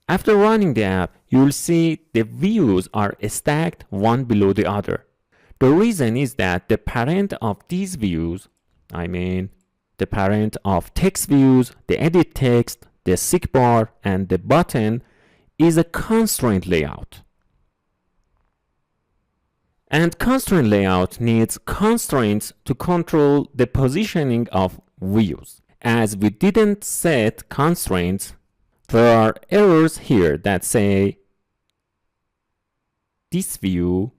After running the app, you will see the views are stacked one below the other. The reason is that the parent of these views, I mean the parent of text views, the edit text, the sidebar, and the button is a constraint layout. And constraint layout needs constraints to control the positioning of views. As we didn't set constraints, there are errors here that say this view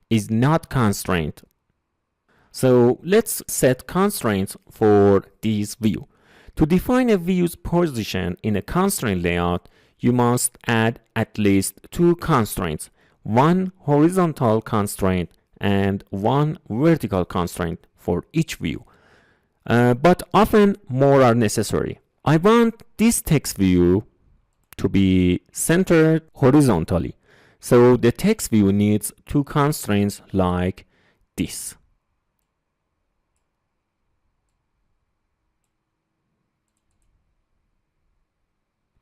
is not constrained. So let's set constraints for this view. To define a view's position in a constraint layout, you must add at least two constraints, one horizontal constraint and one vertical constraint for each view. But often more are necessary. I want this text view to be centered horizontally. So the text view needs two constraints like this.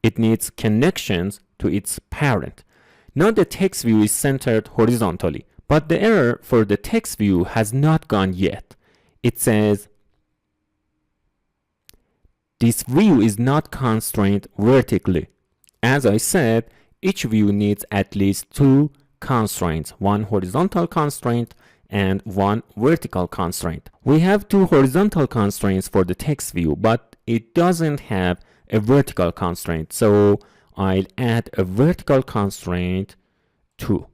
It needs connections to its parent. Now the text view is centered horizontally, but the error for the text view has not gone yet. It says this view is not constrained vertically. As I said, each view needs at least two constraints, one horizontal constraint and one vertical constraint. We have two horizontal constraints for the text view, but it doesn't have a vertical constraint. So I'll add a vertical constraint too.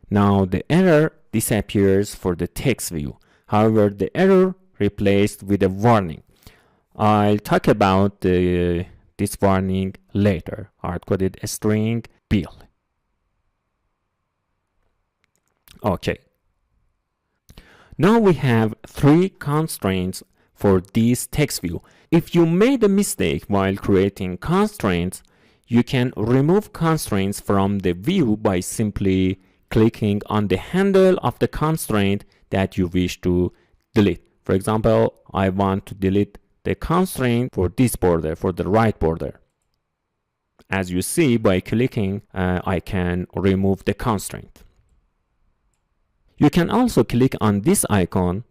Now the error disappears for the text view. However, the error replaced with a warning. I'll talk about this warning later. Hard-coded string bill. Okay. Now we have three constraints for this text view. If you made a mistake while creating constraints, you can remove constraints from the view by simply clicking on the handle of the constraint that you wish to delete. For example, I want to delete the constraint for this border, for the right border. As you see, by clicking, I can remove the constraint. You can also click on this icon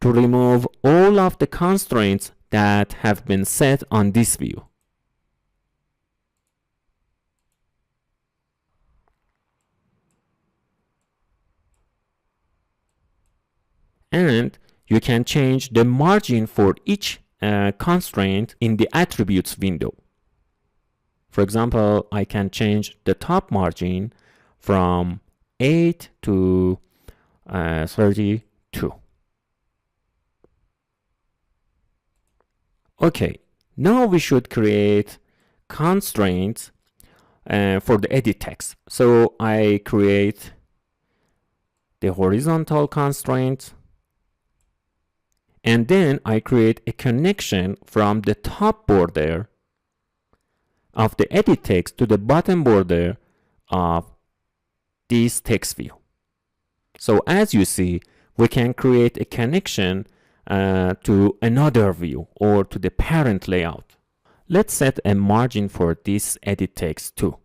to remove all of the constraints that have been set on this view. And you can change the margin for each constraint in the attributes window. For example, I can change the top margin from 8 to 32. Okay, now we should create constraints for the edit text. So I create the horizontal constraint, and then I create a connection from the top border of the edit text to the bottom border of this text view. So as you see, we can create a connection to another view or to the parent layout. Let's set a margin for this edit text too.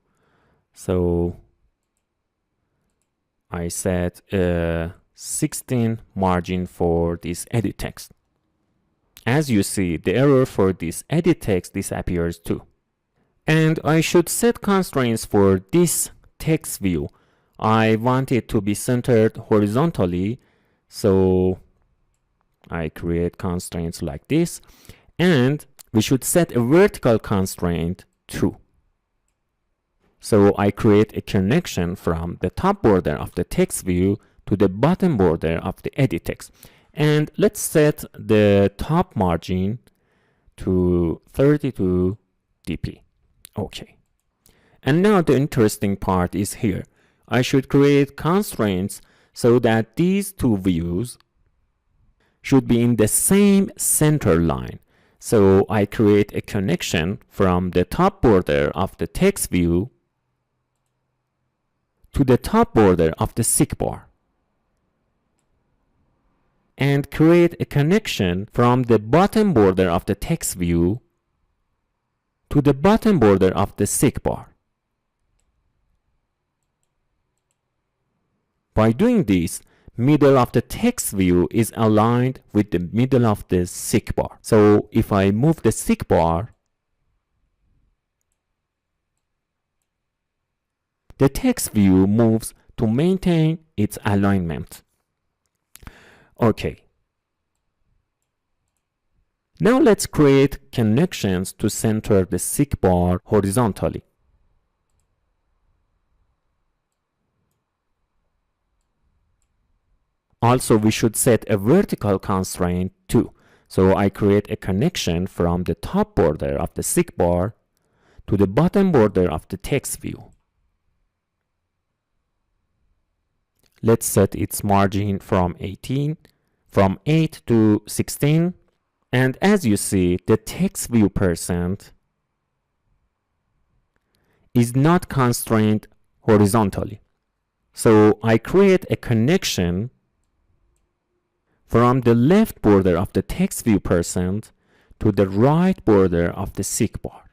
So I set a 16 margin for this edit text. As you see, the error for this edit text disappears too. And I should set constraints for this text view. I want it to be centered horizontally, so I create constraints like this, and we should set a vertical constraint too. So I create a connection from the top border of the text view to the bottom border of the edit text. And let's set the top margin to 32 dp. Okay. And now the interesting part is here. I should create constraints so that these two views should be in the same center line. So I create a connection from the top border of the text view to the top border of the sidebar, and create a connection from the bottom border of the text view to the bottom border of the seek bar. By doing this, middle of the text view is aligned with the middle of the seek bar. So if I move the seek bar, the text view moves to maintain its alignment. Okay. Now let's create connections to center the seek bar horizontally. Also, we should set a vertical constraint too. So I create a connection from the top border of the seek bar to the bottom border of the text view. Let's set its margin from 8 to 16. And as you see, the text view percent is not constrained horizontally. So I create a connection from the left border of the text view percent to the right border of the seek bar.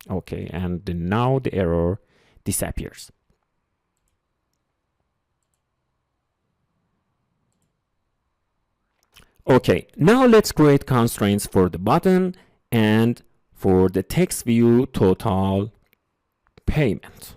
Okay, and now the error disappears. Okay, now let's create constraints for the button and for the text view total payment.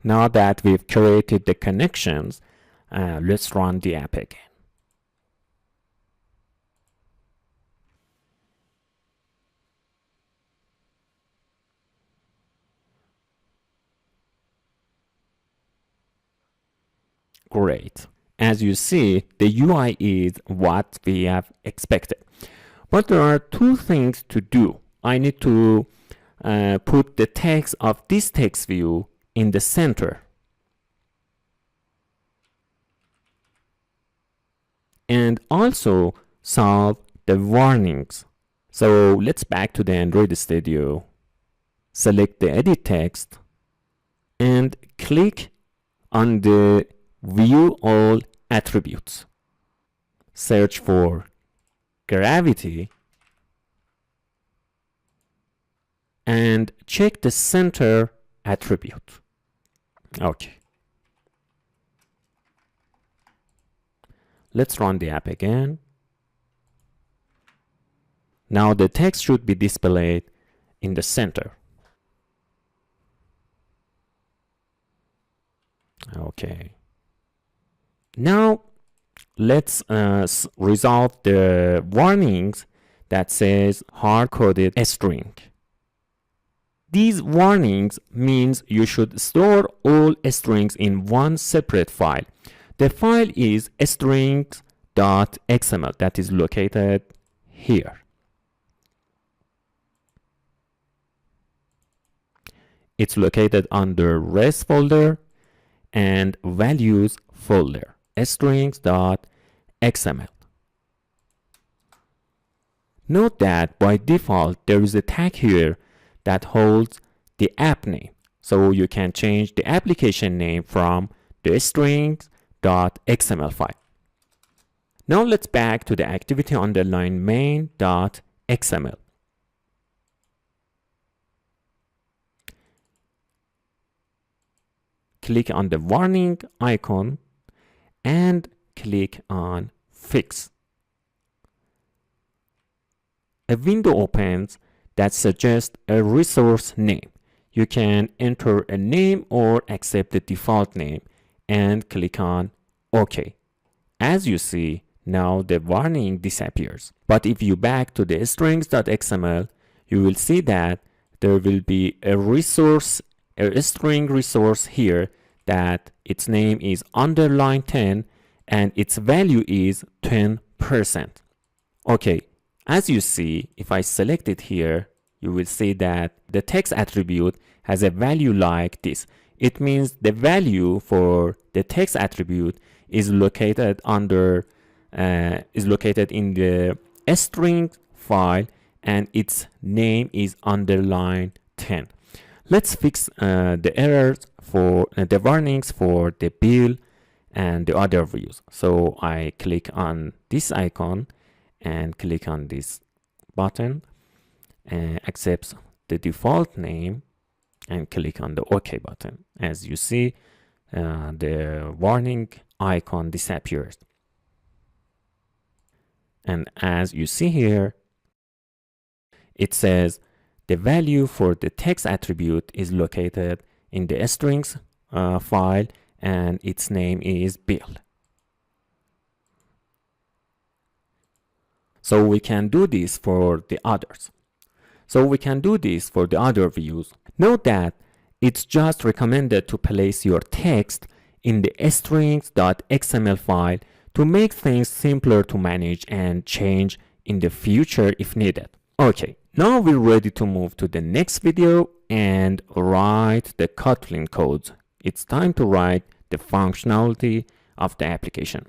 Now that we've created the connections, let's run the app again. Great. As you see, the UI is what we have expected. But there are two things to do. I need to put the text of this text view in the center. And also solve the warnings. So let's back to the Android Studio. Select the edit text and click on the view all attributes. Search for gravity and check the center attribute. Okay. Let's run the app again. Now the text should be displayed in the center. Okay. Now let's resolve the warnings that says hard-coded string. These warnings means you should store all strings in one separate file. The file is strings.xml that is located here. It's located under res folder and values folder, strings.xml. Note that by default there is a tag here that holds the app name. So you can change the application name from the strings.xml file. Now let's back to the activity underline main.xml. Click on the warning icon and click on fix. A window opens that suggests a resource name. You can enter a name or accept the default name and click on OK. As you see, now the warning disappears. But if you back to the strings.xml, you will see that there will be a resource, a string resource here that its name is underline 10 and its value is 10%. Okay, as you see, if I select it here, you will see that the text attribute has a value like this. It means the value for the text attribute is located under is located in the string file and its name is underline 10. Let's fix the errors for the warnings for the bill and the other views. So I click on this icon and click on this button and accepts the default name and click on the OK button. As you see, the warning icon disappears. And as you see here, it says the value for the text attribute is located in the strings file and its name is bill. So we can do this for the others. So we can do this for the other views. Note that it's just recommended to place your text in the strings.xml file to make things simpler to manage and change in the future if needed. Okay, now we're ready to move to the next video and write the Kotlin code. It's time to write the functionality of the application.